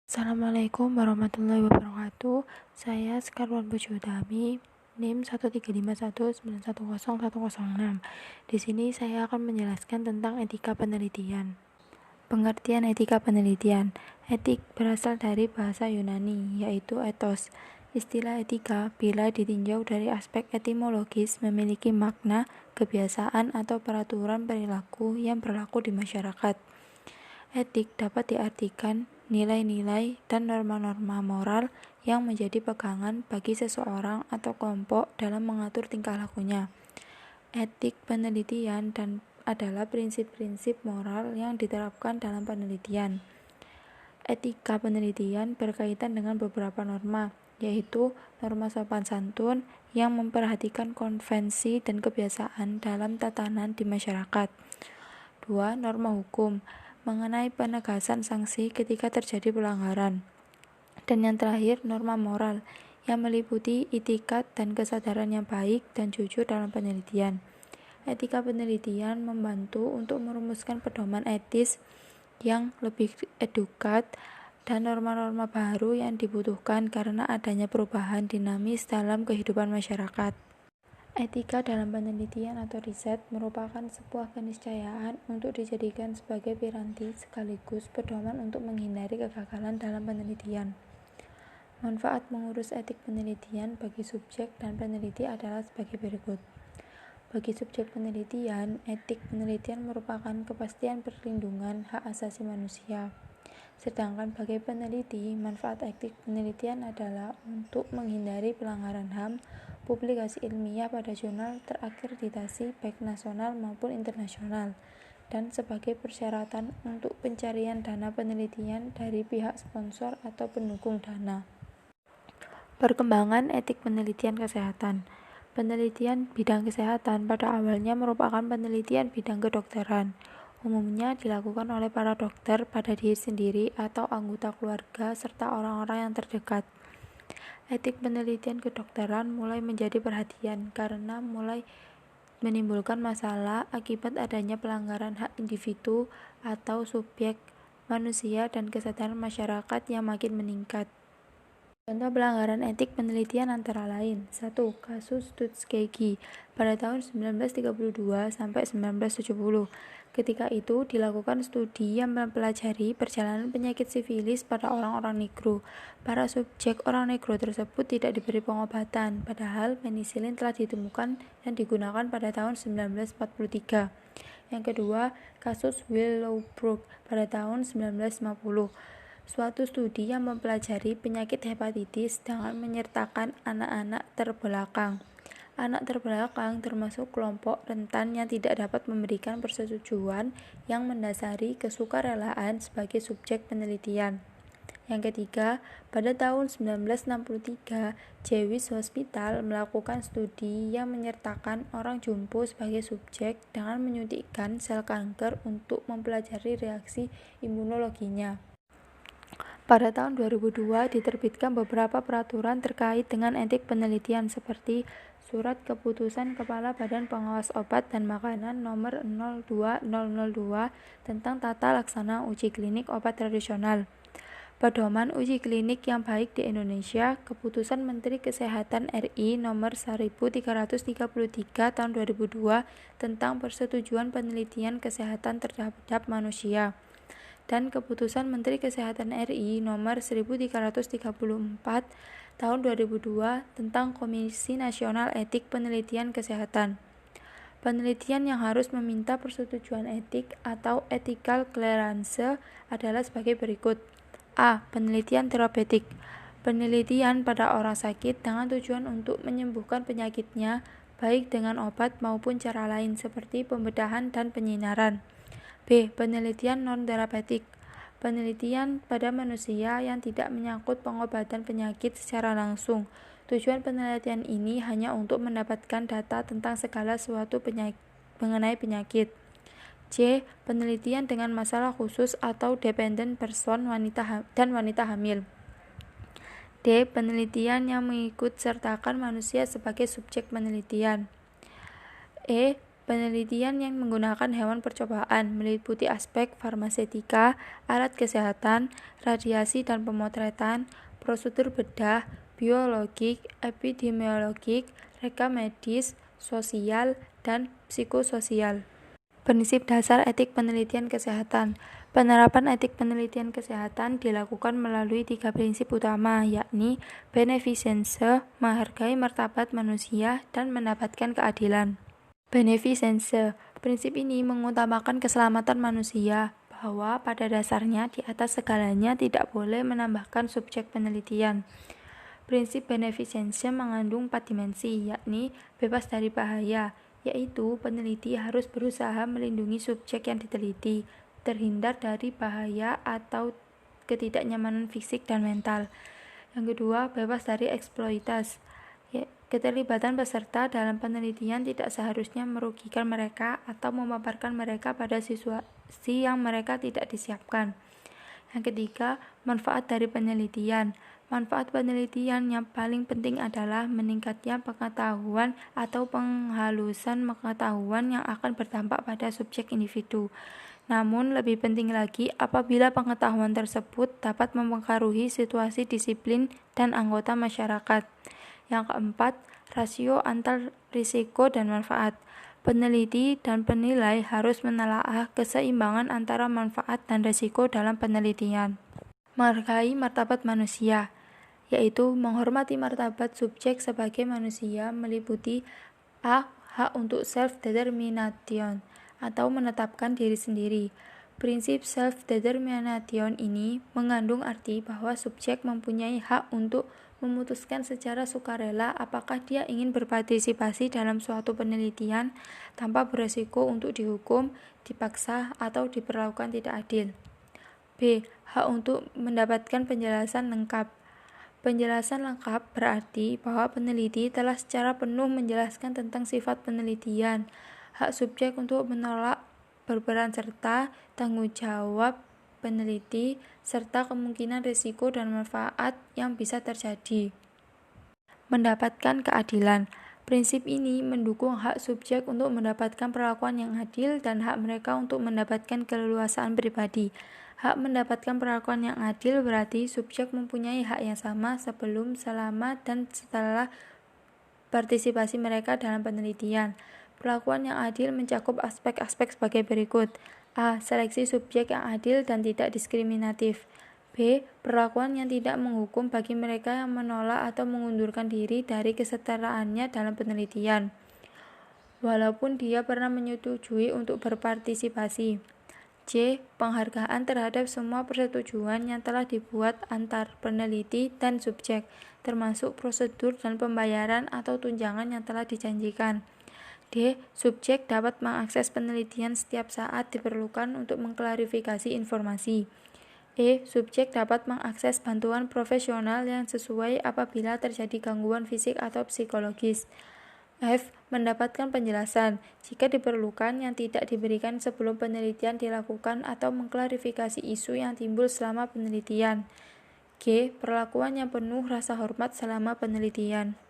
Assalamualaikum warahmatullahi wabarakatuh. Saya Sekarwan Puji Utami, NIM 13519101006. Di sini saya akan menjelaskan tentang etika penelitian. Pengertian etika penelitian. Etik berasal dari bahasa Yunani, yaitu ethos. Istilah etika, bila ditinjau dari aspek etimologis, memiliki makna, kebiasaan, atau peraturan perilaku yang berlaku di masyarakat. Etik dapat diartikan nilai-nilai dan norma-norma moral yang menjadi pegangan bagi seseorang atau kelompok dalam mengatur tingkah lakunya. Etik penelitian adalah prinsip-prinsip moral yang diterapkan dalam penelitian. Etika penelitian berkaitan dengan beberapa norma, yaitu norma sopan santun yang memperhatikan konvensi dan kebiasaan dalam tatanan di masyarakat. 2. Norma hukum mengenai penegasan sanksi ketika terjadi pelanggaran. Dan yang terakhir, norma moral yang meliputi itikat dan kesadaran yang baik dan jujur dalam penelitian. Etika penelitian membantu untuk merumuskan pedoman etis yang lebih edukat dan norma-norma baru yang dibutuhkan karena adanya perubahan dinamis dalam kehidupan masyarakat. Etika dalam penelitian atau riset merupakan sebuah keniscayaan untuk dijadikan sebagai piranti sekaligus pedoman untuk menghindari kegagalan dalam penelitian. Manfaat mengurus etik penelitian bagi subjek dan peneliti adalah sebagai berikut. Bagi subjek penelitian, etik penelitian merupakan kepastian perlindungan hak asasi manusia. Sedangkan bagi peneliti, manfaat etik penelitian adalah untuk menghindari pelanggaran HAM, publikasi ilmiah pada jurnal terakreditasi baik nasional maupun internasional, dan sebagai persyaratan untuk pencarian dana penelitian dari pihak sponsor atau pendukung dana. Perkembangan etik penelitian kesehatan. Penelitian bidang kesehatan pada awalnya merupakan penelitian bidang kedokteran. Umumnya dilakukan oleh para dokter pada diri sendiri atau anggota keluarga serta orang-orang yang terdekat. Etik penelitian kedokteran mulai menjadi perhatian karena mulai menimbulkan masalah akibat adanya pelanggaran hak individu atau subjek manusia dan kesadaran masyarakat yang makin meningkat. Contoh pelanggaran etik penelitian antara lain: 1. Kasus Tuskegee pada tahun 1932 sampai 1970. Ketika itu dilakukan studi yang mempelajari perjalanan penyakit sifilis pada orang-orang negro. Para subjek orang negro tersebut tidak diberi pengobatan, padahal penisilin telah ditemukan dan digunakan pada tahun 1943. Yang kedua, kasus Willowbrook pada tahun 1950. Suatu studi yang mempelajari penyakit hepatitis dengan menyertakan anak-anak terbelakang. Anak terbelakang termasuk kelompok rentan yang tidak dapat memberikan persetujuan yang mendasari kesukarelaan sebagai subjek penelitian. Yang ketiga, pada tahun 1963, Jewish Hospital melakukan studi yang menyertakan orang jumbo sebagai subjek dengan menyuntikkan sel kanker untuk mempelajari reaksi imunologinya. Pada tahun 2002 diterbitkan beberapa peraturan terkait dengan etik penelitian seperti Surat Keputusan Kepala Badan Pengawas Obat dan Makanan Nomor 02002 tentang tata laksana uji klinik obat tradisional. Pedoman uji klinik yang baik di Indonesia, Keputusan Menteri Kesehatan RI Nomor 1333 tahun 2002 tentang persetujuan penelitian kesehatan terhadap manusia, dan Keputusan Menteri Kesehatan RI Nomor 1334 tahun 2002 tentang Komisi Nasional Etik Penelitian Kesehatan. Penelitian yang harus meminta persetujuan etik atau ethical clearance adalah sebagai berikut. A. Penelitian terapeutik. Penelitian pada orang sakit dengan tujuan untuk menyembuhkan penyakitnya, baik dengan obat maupun cara lain seperti pembedahan dan penyinaran. B. Penelitian non-terapeutik. Penelitian pada manusia yang tidak menyangkut pengobatan penyakit secara langsung. Tujuan penelitian ini hanya untuk mendapatkan data tentang segala sesuatu mengenai penyakit. C. Penelitian dengan masalah khusus atau dependent person dan wanita hamil. D. Penelitian yang mengikut sertakan manusia sebagai subjek penelitian. E. Penelitian yang menggunakan hewan percobaan meliputi aspek farmaseutika, alat kesehatan, radiasi dan pemotretan, prosedur bedah, biologik, epidemiologik, rekam medis, sosial, dan psikososial. Prinsip dasar etik penelitian kesehatan. Penerapan etik penelitian kesehatan dilakukan melalui 3 prinsip utama, yakni beneficence, menghargai martabat manusia, dan mendapatkan keadilan. Beneficence. Prinsip ini mengutamakan keselamatan manusia, bahwa pada dasarnya di atas segalanya tidak boleh menambahkan subjek penelitian. Prinsip beneficence mengandung 4 dimensi, yakni bebas dari bahaya, yaitu peneliti harus berusaha melindungi subjek yang diteliti, terhindar dari bahaya atau ketidaknyamanan fisik dan mental. Yang kedua, bebas dari eksploitasi. Keterlibatan peserta dalam penelitian tidak seharusnya merugikan mereka atau memaparkan mereka pada situasi yang mereka tidak disiapkan. Yang ketiga, manfaat dari penelitian. Manfaat penelitian yang paling penting adalah meningkatnya pengetahuan atau penghalusan pengetahuan yang akan berdampak pada subjek individu. Namun, lebih penting lagi apabila pengetahuan tersebut dapat mempengaruhi situasi disiplin dan anggota masyarakat. Yang keempat, rasio antar risiko dan manfaat. Peneliti dan penilai harus menelaah keseimbangan antara manfaat dan risiko dalam penelitian. Menghargai martabat manusia, yaitu menghormati martabat subjek sebagai manusia meliputi a. hak untuk self-determination atau menetapkan diri sendiri. Prinsip self-determination ini mengandung arti bahwa subjek mempunyai hak untuk memutuskan secara sukarela apakah dia ingin berpartisipasi dalam suatu penelitian tanpa beresiko untuk dihukum, dipaksa, atau diperlakukan tidak adil. B. Hak untuk mendapatkan penjelasan lengkap. Penjelasan lengkap berarti bahwa peneliti telah secara penuh menjelaskan tentang sifat penelitian, hak subjek untuk menolak berperan serta, tanggung jawab peneliti, serta kemungkinan risiko dan manfaat yang bisa terjadi. Mendapatkan keadilan. Prinsip ini mendukung hak subjek untuk mendapatkan perlakuan yang adil dan hak mereka untuk mendapatkan keleluasaan pribadi. Hak mendapatkan perlakuan yang adil berarti subjek mempunyai hak yang sama sebelum, selama, dan setelah partisipasi mereka dalam penelitian. Perlakuan yang adil mencakup aspek-aspek sebagai berikut. A. Seleksi subjek yang adil dan tidak diskriminatif. B. Perlakuan yang tidak menghukum bagi mereka yang menolak atau mengundurkan diri dari kesetaraannya dalam penelitian, walaupun dia pernah menyetujui untuk berpartisipasi. C. Penghargaan terhadap semua persetujuan yang telah dibuat antar peneliti dan subjek, termasuk prosedur dan pembayaran atau tunjangan yang telah dijanjikan. D. Subjek dapat mengakses penelitian setiap saat diperlukan untuk mengklarifikasi informasi. E. Subjek dapat mengakses bantuan profesional yang sesuai apabila terjadi gangguan fisik atau psikologis. F. Mendapatkan penjelasan, jika diperlukan, yang tidak diberikan sebelum penelitian dilakukan atau mengklarifikasi isu yang timbul selama penelitian. G. Perlakuan yang penuh rasa hormat selama penelitian.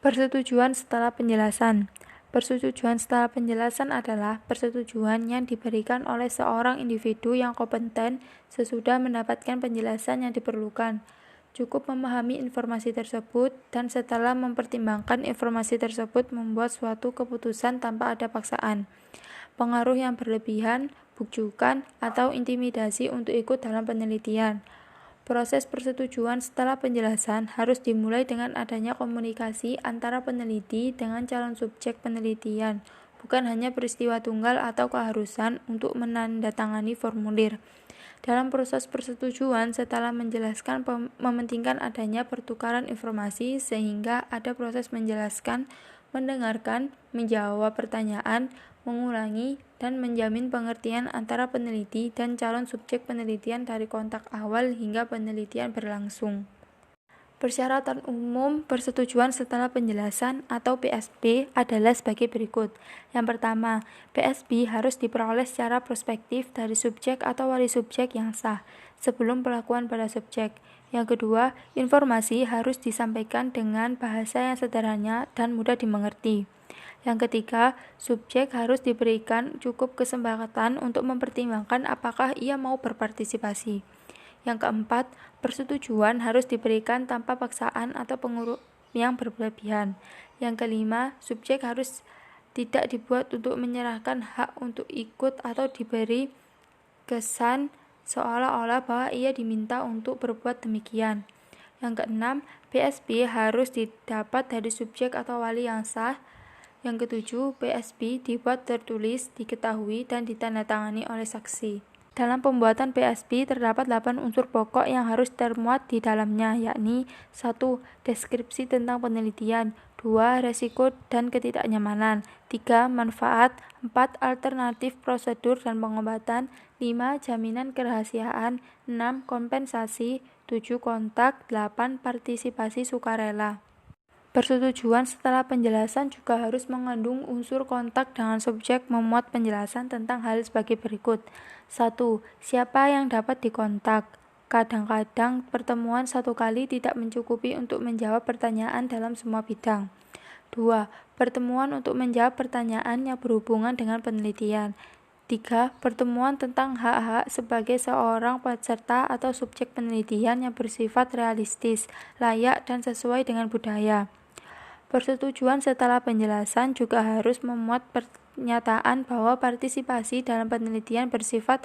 Persetujuan setelah penjelasan. Persetujuan setelah penjelasan adalah persetujuan yang diberikan oleh seorang individu yang kompeten sesudah mendapatkan penjelasan yang diperlukan, cukup memahami informasi tersebut, dan setelah mempertimbangkan informasi tersebut membuat suatu keputusan tanpa ada paksaan, pengaruh yang berlebihan, bujukan, atau intimidasi untuk ikut dalam penelitian. Proses persetujuan setelah penjelasan harus dimulai dengan adanya komunikasi antara peneliti dengan calon subjek penelitian, bukan hanya peristiwa tunggal atau keharusan untuk menandatangani formulir. Dalam proses persetujuan setelah menjelaskan mementingkan adanya pertukaran informasi sehingga ada proses menjelaskan, mendengarkan, menjawab pertanyaan, mengulangi, dan menjamin pengertian antara peneliti dan calon subjek penelitian dari kontak awal hingga penelitian berlangsung. Persyaratan umum persetujuan setelah penjelasan atau PSP adalah sebagai berikut. Yang pertama, PSP harus diperoleh secara prospektif dari subjek atau wali subjek yang sah sebelum pelakuan pada subjek. Yang kedua, informasi harus disampaikan dengan bahasa yang sederhana dan mudah dimengerti. Yang ketiga, subjek harus diberikan cukup kesempatan untuk mempertimbangkan apakah ia mau berpartisipasi. Yang keempat, persetujuan harus diberikan tanpa paksaan atau pengurusan yang berlebihan. Yang kelima, subjek harus tidak dibuat untuk menyerahkan hak untuk ikut atau diberi kesan seolah-olah bahwa ia diminta untuk berbuat demikian. Yang keenam, PSB harus didapat dari subjek atau wali yang sah. Yang ketujuh, PSB dibuat tertulis, diketahui, dan ditandatangani oleh saksi. Dalam pembuatan PSB terdapat 8 unsur pokok yang harus termuat di dalamnya, yakni 1. Deskripsi tentang penelitian, 2. Resiko dan ketidaknyamanan, 3. Manfaat, 4. Alternatif prosedur dan pengobatan, 5. Jaminan kerahasiaan, 6. Kompensasi, 7. Kontak, 8. Partisipasi sukarela. Persetujuan setelah penjelasan juga harus mengandung unsur kontak dengan subjek memuat penjelasan tentang hal sebagai berikut. 1. Siapa yang dapat dikontak? Kadang-kadang pertemuan satu kali tidak mencukupi untuk menjawab pertanyaan dalam semua bidang. 2. Pertemuan untuk menjawab pertanyaan yang berhubungan dengan penelitian. 3. Pertemuan tentang hak-hak sebagai seorang peserta atau subjek penelitian yang bersifat realistis, layak, dan sesuai dengan budaya. Persetujuan setelah penjelasan juga harus memuat pernyataan bahwa partisipasi dalam penelitian bersifat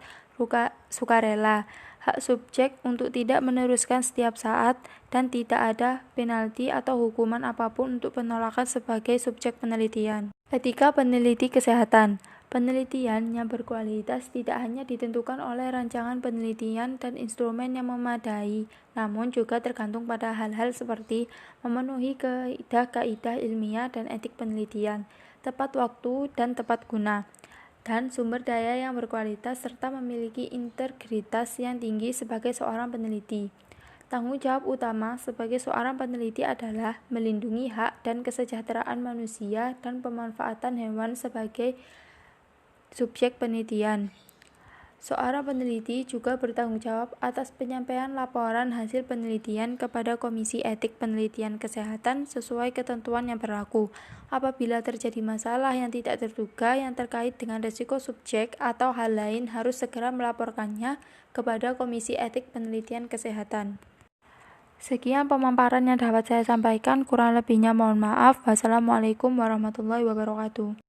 sukarela, hak subjek untuk tidak meneruskan setiap saat, dan tidak ada penalti atau hukuman apapun untuk penolakan sebagai subjek penelitian. Etika peneliti kesehatan. Penelitian yang berkualitas tidak hanya ditentukan oleh rancangan penelitian dan instrumen yang memadai, namun juga tergantung pada hal-hal seperti memenuhi kaidah-kaidah ilmiah dan etik penelitian, tepat waktu dan tepat guna, dan sumber daya yang berkualitas serta memiliki integritas yang tinggi sebagai seorang peneliti. Tanggung jawab utama sebagai seorang peneliti adalah melindungi hak dan kesejahteraan manusia dan pemanfaatan hewan sebagai subjek penelitian. Seorang peneliti juga bertanggung jawab atas penyampaian laporan hasil penelitian kepada Komisi Etik Penelitian Kesehatan sesuai ketentuan yang berlaku. Apabila terjadi masalah yang tidak terduga yang terkait dengan risiko subjek atau hal lain, harus segera melaporkannya kepada Komisi Etik Penelitian Kesehatan. Sekian pemaparan yang dapat saya sampaikan, kurang lebihnya mohon maaf. Wassalamualaikum warahmatullahi wabarakatuh.